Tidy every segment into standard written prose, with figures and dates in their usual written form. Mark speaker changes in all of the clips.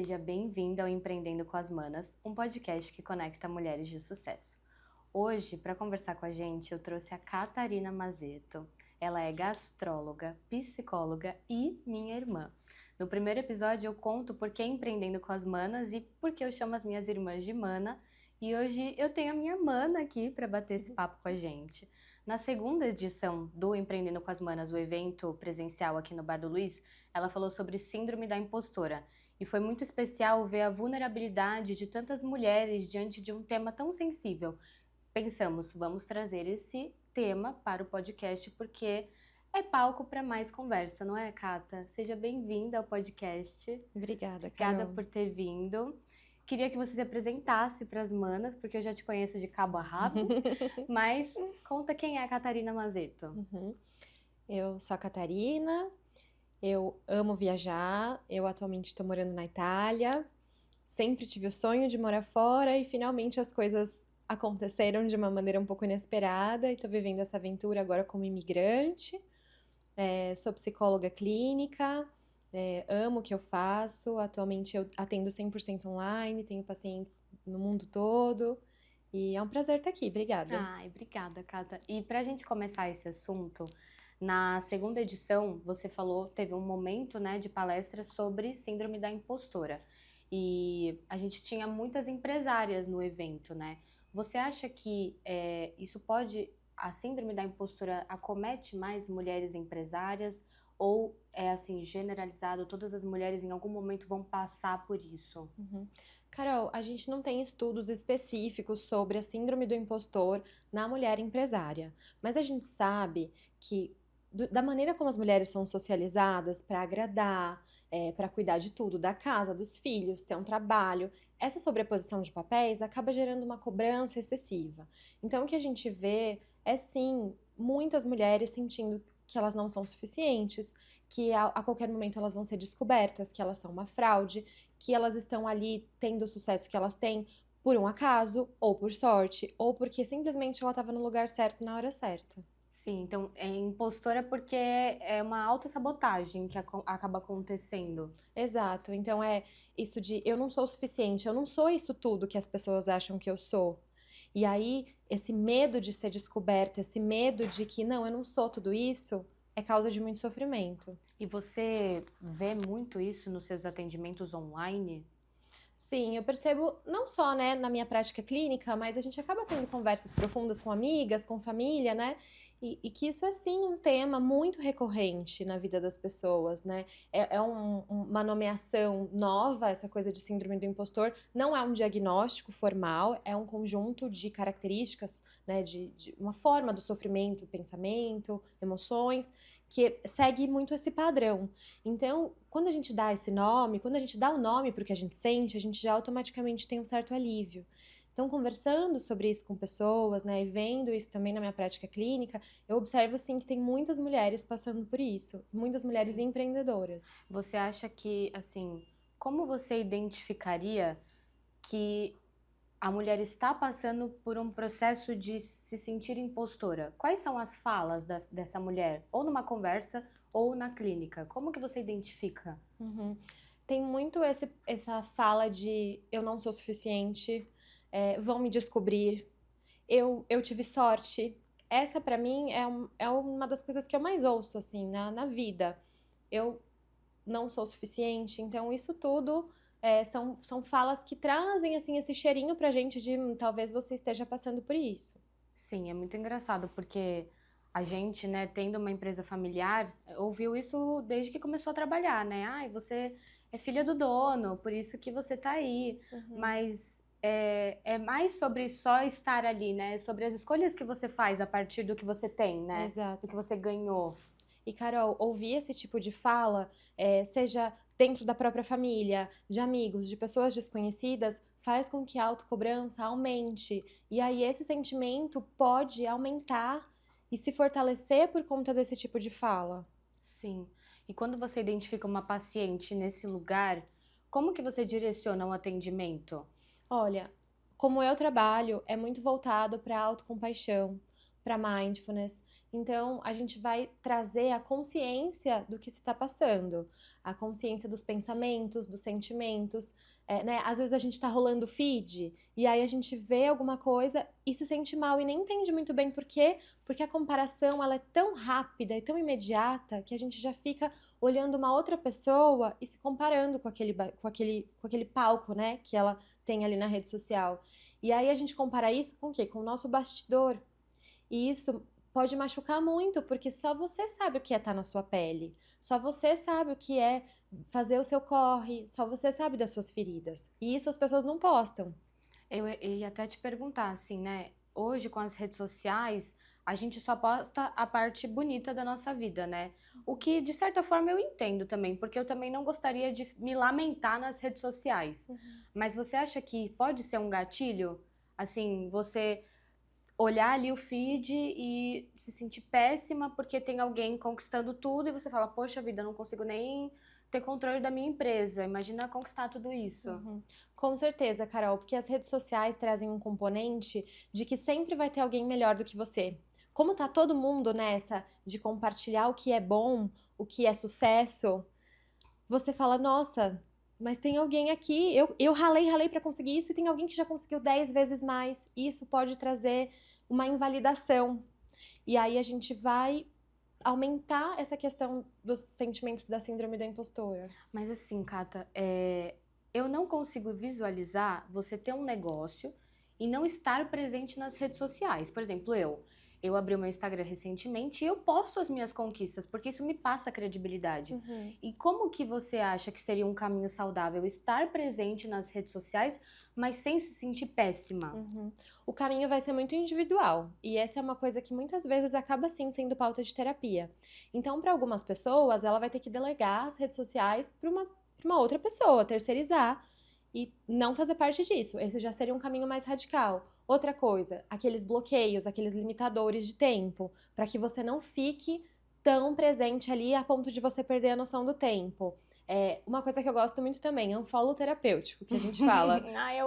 Speaker 1: Seja bem-vindo ao Empreendendo com as Manas, um podcast que conecta mulheres de sucesso. Hoje, para conversar com a gente, eu trouxe a Catarina Mazetto. Ela é gastróloga, psicóloga e minha irmã. No primeiro episódio eu conto por que Empreendendo com as Manas e por que eu chamo as minhas irmãs de mana. E hoje eu tenho a minha mana aqui para bater esse papo com a gente. Na segunda edição do Empreendendo com as Manas, o evento presencial aqui no Bar do Luiz, ela falou sobre síndrome da impostora. E foi muito especial ver a vulnerabilidade de tantas mulheres diante de um tema tão sensível. Pensamos, vamos trazer esse tema para o podcast porque é palco para mais conversa, não é, Cata? Seja bem-vinda ao podcast.
Speaker 2: Obrigada,
Speaker 1: Obrigada
Speaker 2: Carol.
Speaker 1: por ter vindo. Queria que você se apresentasse para as manas, porque eu já te conheço de cabo a rabo, mas conta quem é a Catarina Mazetto.
Speaker 2: Eu sou a Catarina, eu amo viajar, eu atualmente estou morando na Itália, sempre tive o sonho de morar fora e finalmente as coisas aconteceram de uma maneira um pouco inesperada e estou vivendo essa aventura agora como imigrante. Sou psicóloga clínica, amo o que eu faço, atualmente eu atendo 100% online, tenho pacientes no mundo todo e é um prazer estar aqui, obrigada.
Speaker 1: Ai, obrigada, Cata. E para a gente começar esse assunto, na segunda edição, você falou, teve um momento, né, de palestra sobre síndrome da impostora. E a gente tinha muitas empresárias no evento, né? Você acha que a síndrome da impostora acomete mais mulheres empresárias? Ou é assim, generalizado, todas as mulheres em algum momento vão passar por isso?
Speaker 2: Carol, a gente não tem estudos específicos sobre a síndrome do impostor na mulher empresária, mas a gente sabe que da maneira como as mulheres são socializadas para agradar, para cuidar de tudo, da casa, dos filhos, ter um trabalho, essa sobreposição de papéis acaba gerando uma cobrança excessiva. Então, o que a gente vê é sim muitas mulheres sentindo que elas não são suficientes, que a qualquer momento elas vão ser descobertas, que elas são uma fraude, que elas estão ali tendo o sucesso que elas têm por um acaso, ou por sorte, ou porque simplesmente ela estava no lugar certo na hora certa.
Speaker 1: Sim, então é impostora porque é uma autossabotagem que acaba acontecendo.
Speaker 2: Exato, então é isso de eu não sou o suficiente, eu não sou isso tudo que as pessoas acham que eu sou. E aí, esse medo de ser descoberta, esse medo de que não, eu não sou tudo isso, é causa de muito sofrimento.
Speaker 1: E você vê muito isso nos seus atendimentos online?
Speaker 2: Sim, eu percebo não só, né, na minha prática clínica, mas a gente acaba tendo conversas profundas com amigas, com família, né? E que isso é sim um tema muito recorrente na vida das pessoas, né? Uma nomeação nova, essa coisa de síndrome do impostor, não é um diagnóstico formal, é um conjunto de características, né, de uma forma do sofrimento, pensamento, emoções, que segue muito esse padrão. Então, quando a gente dá esse nome, quando a gente dá o nome para o que a gente sente, a gente já automaticamente tem um certo alívio. Então, conversando sobre isso com pessoas, né, e vendo isso também na minha prática clínica, eu observo, sim, que tem muitas mulheres passando por isso, muitas mulheres
Speaker 1: Sim.
Speaker 2: empreendedoras.
Speaker 1: Você acha que, assim, como você identificaria que a mulher está passando por um processo de se sentir impostora? Quais são as falas dessa mulher? Ou numa conversa ou na clínica? Como que você identifica?
Speaker 2: Tem muito essa fala de eu não sou suficiente, vão me descobrir, eu tive sorte. Essa, pra mim, é uma das coisas que eu mais ouço, assim, na vida. Eu não sou suficiente, então isso tudo são falas que trazem, assim, esse cheirinho pra gente de talvez você esteja passando por isso.
Speaker 1: Sim, é muito engraçado porque a gente, né, tendo uma empresa familiar, ouviu isso desde que começou a trabalhar, né? Ai, você é filha do dono, por isso que você tá aí. Mas é mais sobre só estar ali, né? Sobre as escolhas que você faz a partir do que você tem, né?
Speaker 2: Exato.
Speaker 1: Do que você ganhou.
Speaker 2: E, Carol, ouvir esse tipo de fala, seja dentro da própria família, de amigos, de pessoas desconhecidas, faz com que a autocobrança aumente. E aí esse sentimento pode aumentar e se fortalecer por conta desse tipo de fala.
Speaker 1: Sim. E quando você identifica uma paciente nesse lugar, como que você direciona o atendimento?
Speaker 2: Olha, como eu trabalho, é muito voltado para a autocompaixão, para mindfulness. Então, a gente vai trazer a consciência do que se está passando, a consciência dos pensamentos, dos sentimentos, né? Às vezes a gente tá rolando feed e aí a gente vê alguma coisa e se sente mal e nem entende muito bem por quê, porque a comparação ela é tão rápida e tão imediata que a gente já fica olhando uma outra pessoa e se comparando com aquele palco, né, que ela tem ali na rede social. E aí a gente compara isso com o quê? Com o nosso bastidor. E isso pode machucar muito, porque só você sabe o que é estar na sua pele. Só você sabe o que é fazer o seu corre. Só você sabe das suas feridas. E isso as pessoas não postam.
Speaker 1: Eu ia até te perguntar, assim, né? Hoje, com as redes sociais, a gente só posta a parte bonita da nossa vida, né? O que, de certa forma, eu entendo também, porque eu também não gostaria de me lamentar nas redes sociais. Mas você acha que pode ser um gatilho? Assim, você olhar ali o feed e se sentir péssima porque tem alguém conquistando tudo e você fala, poxa vida, eu não consigo nem ter controle da minha empresa. Imagina conquistar tudo isso.
Speaker 2: Com certeza, Carol, porque as redes sociais trazem um componente de que sempre vai ter alguém melhor do que você. Como tá todo mundo nessa de compartilhar o que é bom, o que é sucesso, você fala, nossa, mas tem alguém aqui, eu ralei pra conseguir isso e tem alguém que já conseguiu 10 vezes mais. Isso pode trazer uma invalidação. E aí a gente vai aumentar essa questão dos sentimentos da síndrome da impostora.
Speaker 1: Mas assim, Cata, eu não consigo visualizar você ter um negócio e não estar presente nas redes sociais. Por exemplo, eu abri o meu Instagram recentemente e eu posto as minhas conquistas, porque isso me passa credibilidade. E como que você acha que seria um caminho saudável estar presente nas redes sociais, mas sem se sentir péssima?
Speaker 2: O caminho vai ser muito individual. E essa é uma coisa que muitas vezes acaba sim sendo pauta de terapia. Então, para algumas pessoas, ela vai ter que delegar as redes sociais para uma outra pessoa, terceirizar e não fazer parte disso. Esse já seria um caminho mais radical. Outra coisa, aqueles bloqueios, aqueles limitadores de tempo, para que você não fique tão presente ali a ponto de você perder a noção do tempo. Uma coisa que eu gosto muito também, unfollow terapêutico, que a gente fala.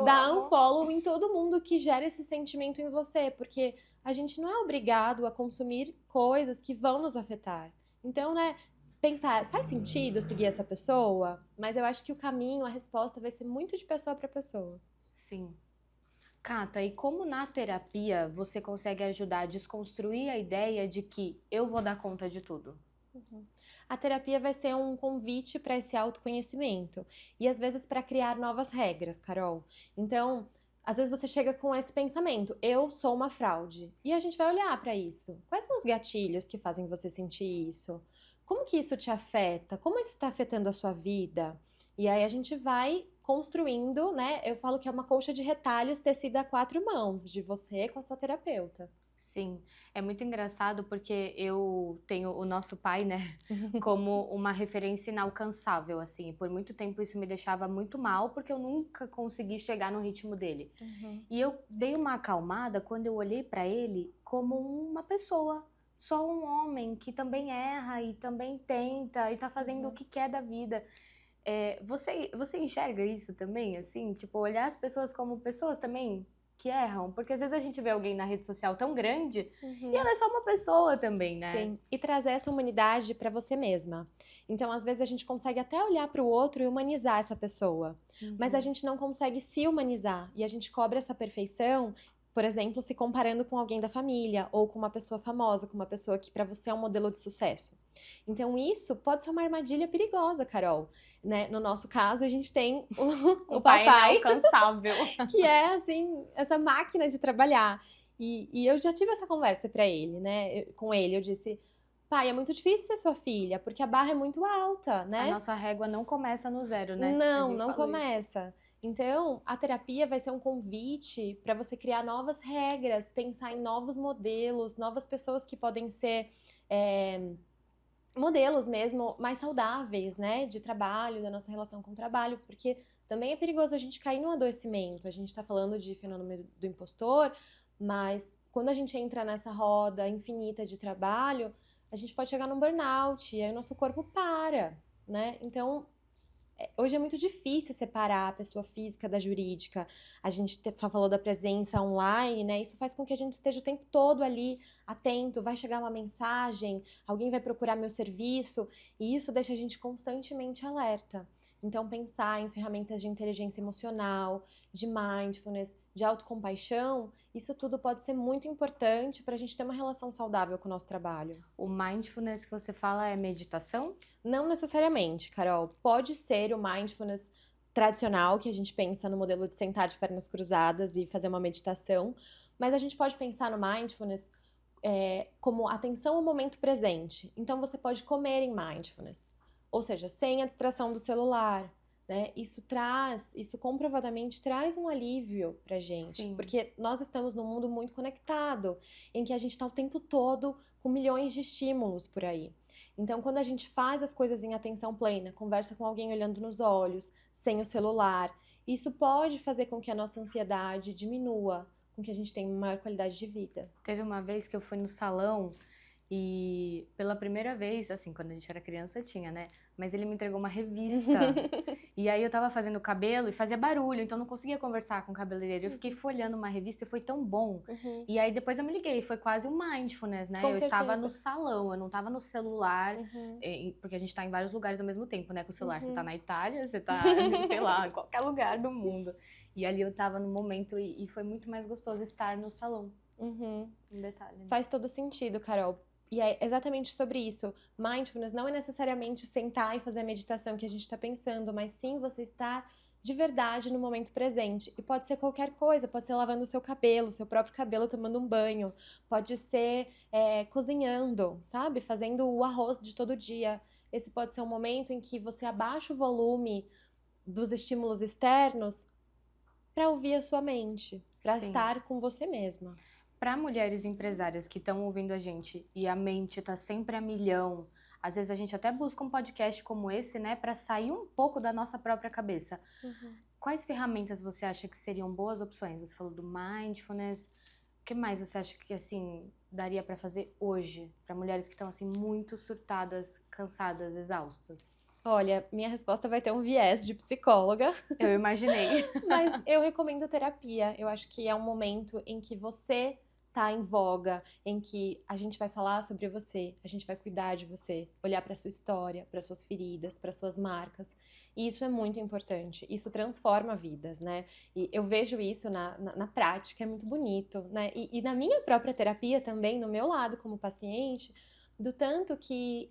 Speaker 2: Dá unfollow em todo mundo que gera esse sentimento em você, porque a gente não é obrigado a consumir coisas que vão nos afetar. Então, né, pensar, faz sentido seguir essa pessoa? Mas eu acho que o caminho, a resposta vai ser muito de pessoa para pessoa.
Speaker 1: Sim. Cata, e como na terapia você consegue ajudar a desconstruir a ideia de que eu vou dar conta de tudo?
Speaker 2: A terapia vai ser um convite para esse autoconhecimento e às vezes para criar novas regras, Carol. Então, às vezes você chega com esse pensamento, eu sou uma fraude. E a gente vai olhar para isso. Quais são os gatilhos que fazem você sentir isso? Como que isso te afeta? Como isso está afetando a sua vida? E aí a gente vai construindo, né? Eu falo que é uma colcha de retalhos tecida a 4 mãos, de você com a sua terapeuta.
Speaker 1: Sim, é muito engraçado porque eu tenho o nosso pai, né, como uma referência inalcançável, assim. E por muito tempo isso me deixava muito mal porque eu nunca consegui chegar no ritmo dele. E eu dei uma acalmada quando eu olhei pra ele como uma pessoa, só um homem que também erra e também tenta e tá fazendo o que quer da vida. Você enxerga isso também, assim? Tipo, olhar as pessoas como pessoas também que erram? Porque às vezes a gente vê alguém na rede social tão grande e ela é só uma pessoa também, né?
Speaker 2: Sim, e trazer essa humanidade pra você mesma. Então, às vezes a gente consegue até olhar pro outro e humanizar essa pessoa, mas a gente não consegue se humanizar e a gente cobra essa perfeição, por exemplo, se comparando com alguém da família ou com uma pessoa famosa, com uma pessoa que pra você é um modelo de sucesso. Então, isso pode ser uma armadilha perigosa, Carol, né? No nosso caso, a gente tem o
Speaker 1: pai
Speaker 2: papai,
Speaker 1: inalcançável.
Speaker 2: que é, assim, essa máquina de trabalhar. E eu já tive essa conversa pra ele, né? Com ele, eu disse, pai, é muito difícil ser sua filha, porque a barra é muito alta, né?
Speaker 1: A nossa régua não começa no zero, né? A
Speaker 2: Não,
Speaker 1: gente
Speaker 2: não
Speaker 1: falou isso.
Speaker 2: começa. Então, a terapia vai ser um convite para você criar novas regras, pensar em novos modelos, novas pessoas que podem ser modelos mesmo mais saudáveis, né? De trabalho, da nossa relação com o trabalho, porque também é perigoso a gente cair num adoecimento. A gente tá falando de fenômeno do impostor, mas quando a gente entra nessa roda infinita de trabalho, a gente pode chegar num burnout, e aí o nosso corpo para, né? Então, Hoje é muito difícil separar a pessoa física da jurídica. A gente falou da presença online, né? Isso faz com que a gente esteja o tempo todo ali atento. Vai chegar uma mensagem, alguém vai procurar meu serviço, e isso deixa a gente constantemente alerta. Então, pensar em ferramentas de inteligência emocional, de mindfulness, de autocompaixão, isso tudo pode ser muito importante para a gente ter uma relação saudável com o nosso trabalho.
Speaker 1: O mindfulness que você fala é meditação?
Speaker 2: Não necessariamente, Carol. Pode ser o mindfulness tradicional, que a gente pensa no modelo de sentar de pernas cruzadas e fazer uma meditação, mas a gente pode pensar no mindfulness como atenção ao momento presente. Então, você pode comer em mindfulness, ou seja, sem a distração do celular, né? Isso comprovadamente traz um alívio pra gente,
Speaker 1: Sim.
Speaker 2: porque nós estamos num mundo muito conectado, em que a gente está o tempo todo com milhões de estímulos por aí. Então, quando a gente faz as coisas em atenção plena, conversa com alguém olhando nos olhos, sem o celular, isso pode fazer com que a nossa ansiedade diminua, com que a gente tenha uma maior qualidade de vida.
Speaker 1: Teve uma vez que eu fui no salão e pela primeira vez, assim, quando a gente era criança tinha, né? Mas ele me entregou uma revista. E aí eu tava fazendo o cabelo e fazia barulho, então eu não conseguia conversar com o cabeleireiro. Eu fiquei folhando uma revista e foi tão bom. E aí depois eu me liguei, foi quase um mindfulness, né?
Speaker 2: Com
Speaker 1: eu estava
Speaker 2: certeza.
Speaker 1: no salão, eu não tava no celular, porque a gente tá em vários lugares ao mesmo tempo, né? Com o celular, você tá na Itália, você tá, sei lá, em qualquer lugar do mundo. E ali eu tava no momento e foi muito mais gostoso estar no salão. Um detalhe. Né?
Speaker 2: Faz todo sentido, Carol. E é exatamente sobre isso. Mindfulness não é necessariamente sentar e fazer a meditação que a gente está pensando, mas sim você estar de verdade no momento presente. E pode ser qualquer coisa, pode ser lavando o seu cabelo, seu próprio cabelo, tomando um banho, pode ser cozinhando, sabe? Fazendo o arroz de todo dia. Esse pode ser um momento em que você abaixa o volume dos estímulos externos para ouvir a sua mente, para estar com você mesma.
Speaker 1: Para mulheres empresárias que estão ouvindo a gente e a mente tá sempre a milhão, às vezes a gente até busca um podcast como esse, né, para sair um pouco da nossa própria cabeça. Quais ferramentas você acha que seriam boas opções? Você falou do mindfulness. O que mais você acha que assim daria para fazer hoje para mulheres que estão assim muito surtadas, cansadas, exaustas?
Speaker 2: Olha, minha resposta vai ter um viés de psicóloga.
Speaker 1: Eu imaginei.
Speaker 2: Mas eu recomendo terapia. Eu acho que é um momento em que você tá em voga, em que a gente vai falar sobre você, a gente vai cuidar de você, olhar para sua história, para suas feridas, para suas marcas. E isso é muito importante. Isso transforma vidas, né? E eu vejo isso na prática, é muito bonito, né? E na minha própria terapia também, no meu lado como paciente, do tanto que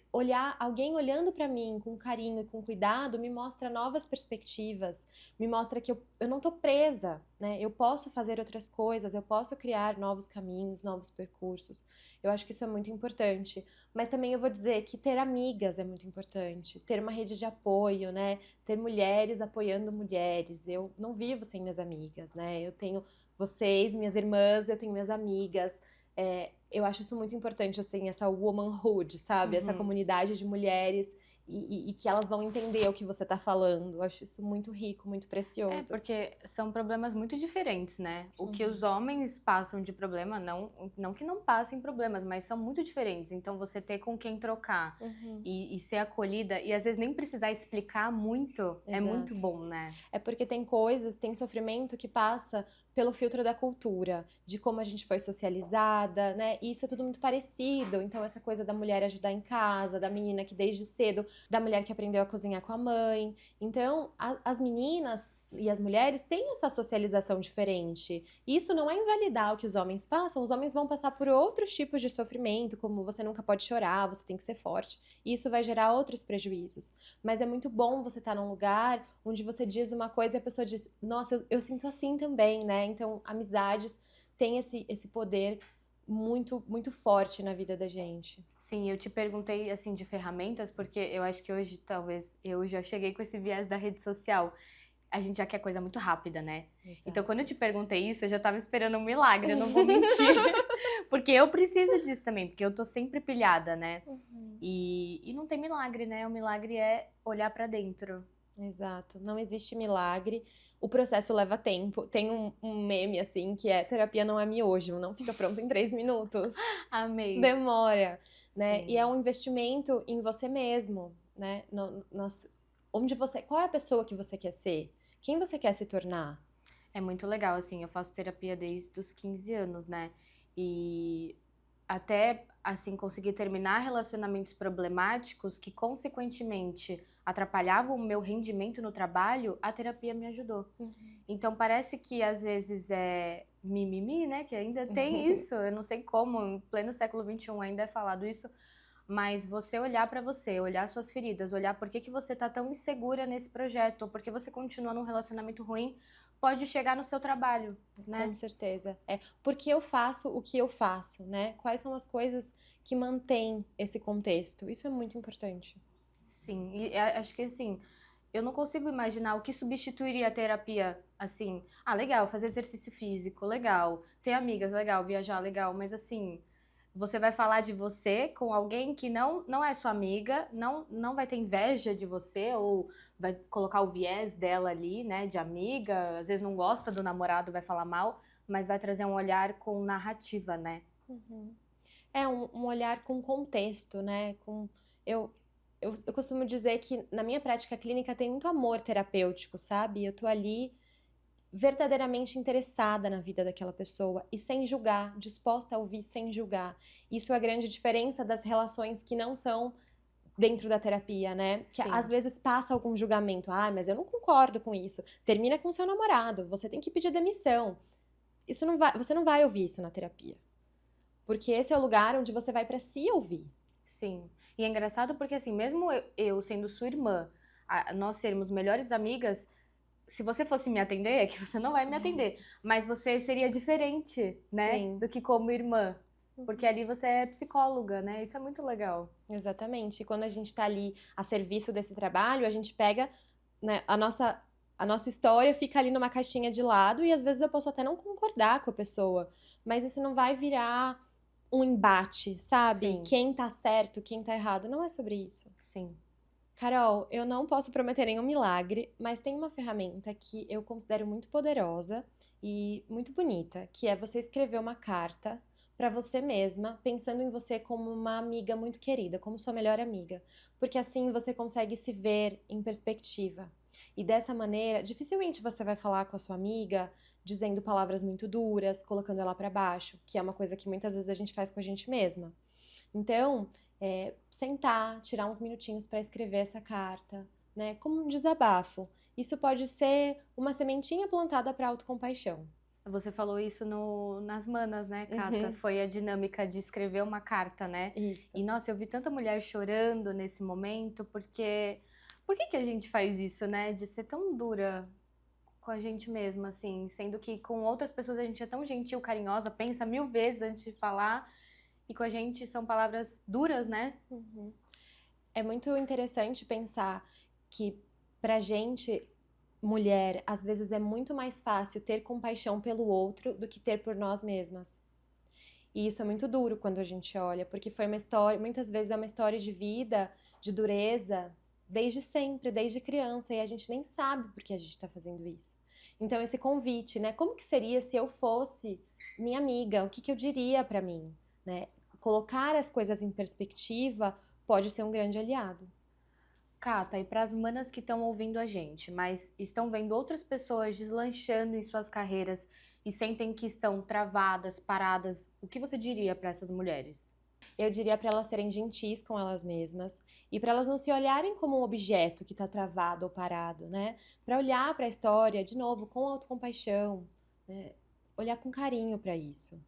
Speaker 2: alguém olhando para mim com carinho e com cuidado me mostra novas perspectivas, me mostra que eu não tô presa, né? Eu posso fazer outras coisas, eu posso criar novos caminhos, novos percursos. Eu acho que isso é muito importante. Mas também eu vou dizer que ter amigas é muito importante, ter uma rede de apoio, né? Ter mulheres apoiando mulheres. Eu não vivo sem minhas amigas, né? Eu tenho vocês, minhas irmãs, eu tenho minhas amigas. Eu acho isso muito importante, assim, essa womanhood, sabe? Essa comunidade de mulheres e que elas vão entender o que você tá falando. Eu acho isso muito rico, muito precioso.
Speaker 1: Porque são problemas muito diferentes, né? O que os homens passam de problema, não que não passem problemas, mas são muito diferentes. Então, você ter com quem trocar e ser acolhida, e às vezes nem precisar explicar muito, é muito bom, né?
Speaker 2: É porque tem sofrimento que passa pelo filtro da cultura, de como a gente foi socializada, né? E isso é tudo muito parecido. Então, essa coisa da mulher ajudar em casa, da menina que desde cedo, da mulher que aprendeu a cozinhar com a mãe. Então, as meninas e as mulheres têm essa socialização diferente. Isso não é invalidar o que os homens passam. Os homens vão passar por outros tipos de sofrimento, como você nunca pode chorar, você tem que ser forte. E isso vai gerar outros prejuízos. Mas é muito bom você estar num lugar onde você diz uma coisa e a pessoa diz, nossa, eu sinto assim também, né? Então, amizades têm esse poder muito, muito forte na vida da gente.
Speaker 1: Sim, eu te perguntei, assim, de ferramentas, porque eu acho que hoje, talvez, eu já cheguei com esse viés da rede social. A gente já quer coisa muito rápida, né?
Speaker 2: Exato.
Speaker 1: Então, quando eu te perguntei isso, eu já tava esperando um milagre, eu não vou mentir. Porque eu preciso disso também, porque eu tô sempre pilhada, né? E não tem milagre, né? O milagre é olhar pra dentro.
Speaker 2: Exato. Não existe milagre. O processo leva tempo. Tem um meme, assim, que é terapia não é miojo, não fica pronto em 3 minutos.
Speaker 1: Amei.
Speaker 2: Demora, né?
Speaker 1: Sim.
Speaker 2: E é um investimento em você mesmo, né? qual é a pessoa que você quer ser? Quem você quer se tornar?
Speaker 1: É muito legal, assim, eu faço terapia desde os 15 anos, né? E até, assim, conseguir terminar relacionamentos problemáticos que, consequentemente, atrapalhavam o meu rendimento no trabalho, a terapia me ajudou. Então, parece que, às vezes, é mimimi, né? Que ainda tem isso, eu não sei como, em pleno século XXI ainda é falado isso, mas você olhar pra você, olhar suas feridas, olhar por que que você tá tão insegura nesse projeto, ou por que você continua num relacionamento ruim, pode chegar no seu trabalho, né?
Speaker 2: Com certeza. Porque eu faço o que eu faço, né? Quais são as coisas que mantêm esse contexto? Isso é muito importante.
Speaker 1: Sim, e acho que assim, eu não consigo imaginar o que substituiria a terapia, assim. Ah, legal, fazer exercício físico, legal. Ter amigas, legal. Viajar, legal. Mas assim, você vai falar de você com alguém que não é sua amiga, não vai ter inveja de você, ou vai colocar o viés dela ali, né, de amiga. Às vezes não gosta do namorado, vai falar mal, mas vai trazer um olhar com narrativa, né?
Speaker 2: Uhum. É um olhar com contexto, né? Eu, eu costumo dizer que na minha prática clínica tem muito amor terapêutico, sabe? Eu tô ali verdadeiramente interessada na vida daquela pessoa e sem julgar, disposta a ouvir sem julgar. Isso é a grande diferença das relações que não são dentro da terapia, né? Que
Speaker 1: Sim.
Speaker 2: às vezes passa algum julgamento. Ah, mas eu não concordo com isso. Termina com seu namorado, você tem que pedir demissão. Você não vai ouvir isso na terapia. Porque esse é o lugar onde você vai pra se ouvir.
Speaker 1: Sim. E é engraçado porque, assim, mesmo eu sendo sua irmã, nós sermos melhores amigas, se você fosse me atender, é que você não vai me atender, mas você seria diferente, né?
Speaker 2: Sim.
Speaker 1: Do que como irmã. Porque ali você é psicóloga, né? Isso é muito legal.
Speaker 2: Exatamente. E quando a gente tá ali a serviço desse trabalho, a gente pega, né, a nossa história fica ali numa caixinha de lado e às vezes eu posso até não concordar com a pessoa, mas isso não vai virar um embate, sabe?
Speaker 1: Sim.
Speaker 2: Quem tá certo, quem tá errado. Não é sobre isso.
Speaker 1: Sim.
Speaker 2: Carol, eu não posso prometer nenhum milagre, mas tem uma ferramenta que eu considero muito poderosa e muito bonita, que é você escrever uma carta para você mesma, pensando em você como uma amiga muito querida, como sua melhor amiga, porque assim você consegue se ver em perspectiva. E dessa maneira, dificilmente você vai falar com a sua amiga dizendo palavras muito duras, colocando ela para baixo, que é uma coisa que muitas vezes a gente faz com a gente mesma. Então, sentar, tirar uns minutinhos para escrever essa carta, né? Como um desabafo. Isso pode ser uma sementinha plantada para autocompaixão.
Speaker 1: Você falou isso nas manas, né, Cata?
Speaker 2: Uhum.
Speaker 1: Foi a dinâmica de escrever uma carta, né?
Speaker 2: Isso.
Speaker 1: E, nossa, eu vi tanta mulher chorando nesse momento, porque... Por que que a gente faz isso, né? De ser tão dura com a gente mesma, assim, sendo que com outras pessoas a gente é tão gentil, carinhosa, pensa 1000 vezes antes de falar, e com a gente são palavras duras, né?
Speaker 2: Uhum. É muito interessante pensar que pra gente, mulher, às vezes é muito mais fácil ter compaixão pelo outro do que ter por nós mesmas. E isso é muito duro quando a gente olha, porque foi uma história, muitas vezes é uma história de vida, de dureza, desde sempre, desde criança, e a gente nem sabe por que a gente está fazendo isso. Então esse convite, né? Como que seria se eu fosse minha amiga? O que que eu diria pra mim, né? Colocar as coisas em perspectiva pode ser um grande aliado.
Speaker 1: Cata, e para as manas que estão ouvindo a gente, mas estão vendo outras pessoas deslanchando em suas carreiras e sentem que estão travadas, paradas, o que você diria para essas mulheres?
Speaker 2: Eu diria para elas serem gentis com elas mesmas e para elas não se olharem como um objeto que está travado ou parado, né? Para olhar para a história de novo com autocompaixão, né? Olhar com carinho para isso.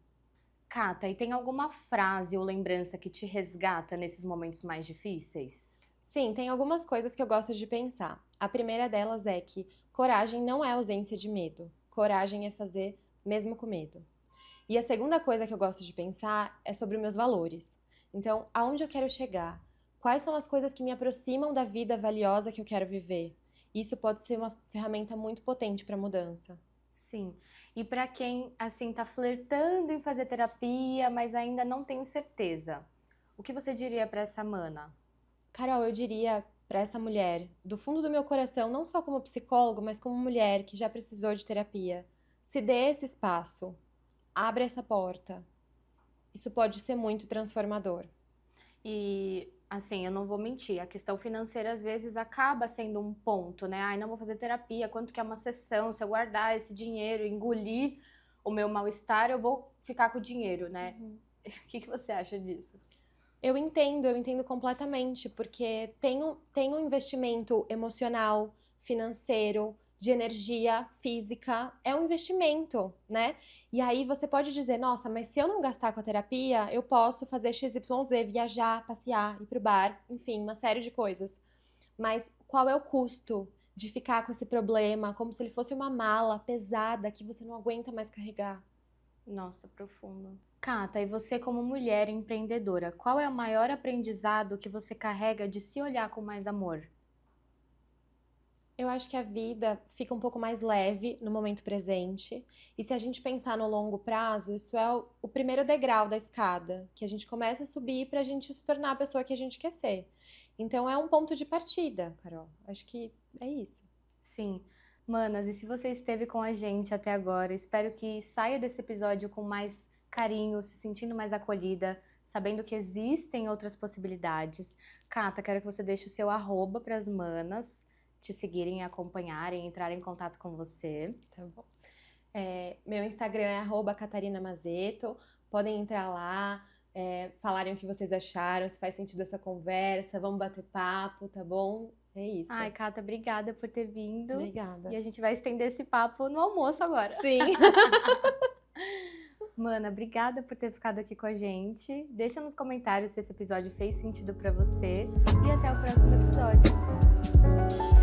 Speaker 1: Cata, e tem alguma frase ou lembrança que te resgata nesses momentos mais difíceis?
Speaker 2: Sim, tem algumas coisas que eu gosto de pensar. A primeira delas é que coragem não é ausência de medo. Coragem é fazer mesmo com medo. E a segunda coisa que eu gosto de pensar é sobre os meus valores. Então, aonde eu quero chegar? Quais são as coisas que me aproximam da vida valiosa que eu quero viver? Isso pode ser uma ferramenta muito potente para mudança.
Speaker 1: Sim. E para quem assim tá flertando em fazer terapia, mas ainda não tem certeza, o que você diria para essa mana?
Speaker 2: Carol, eu diria para essa mulher, do fundo do meu coração, não só como psicólogo, mas como mulher que já precisou de terapia, se dê esse espaço, abra essa porta. Isso pode ser muito transformador.
Speaker 1: E Assim, eu não vou mentir, a questão financeira às vezes acaba sendo um ponto, né? Ai, não vou fazer terapia, quanto que é uma sessão? Se eu guardar esse dinheiro, engolir o meu mal-estar, eu vou ficar com o dinheiro, né?
Speaker 2: Uhum.
Speaker 1: O que você acha disso?
Speaker 2: Eu entendo completamente, porque tem um investimento emocional, financeiro, de energia física, é um investimento, né? E aí você pode dizer, nossa, mas se eu não gastar com a terapia, eu posso fazer XYZ, viajar, passear, ir pro bar, enfim, uma série de coisas. Mas qual é o custo de ficar com esse problema, como se ele fosse uma mala pesada que você não aguenta mais carregar?
Speaker 1: Nossa, profundo. Cata, e você como mulher empreendedora, qual é o maior aprendizado que você carrega de se olhar com mais amor?
Speaker 2: Eu acho que a vida fica um pouco mais leve no momento presente. E se a gente pensar no longo prazo, isso é o primeiro degrau da escada, que a gente começa a subir para a gente se tornar a pessoa que a gente quer ser. Então é um ponto de partida, Carol. Acho que é isso.
Speaker 1: Sim. Manas, e se você esteve com a gente até agora, espero que saia desse episódio com mais carinho, se sentindo mais acolhida, sabendo que existem outras possibilidades. Cata, quero que você deixe o seu arroba para as manas te seguirem, acompanharem, entrarem em contato com você.
Speaker 2: Tá bom. Meu Instagram é @CatarinaMazeto. Podem entrar lá, falarem o que vocês acharam, se faz sentido essa conversa, vamos bater papo, tá bom? É isso.
Speaker 1: Ai, Cata, obrigada por ter vindo.
Speaker 2: Obrigada.
Speaker 1: E a gente vai estender esse papo no almoço agora.
Speaker 2: Sim.
Speaker 1: Mana, obrigada por ter ficado aqui com a gente. Deixa nos comentários se esse episódio fez sentido pra você. E até o próximo episódio.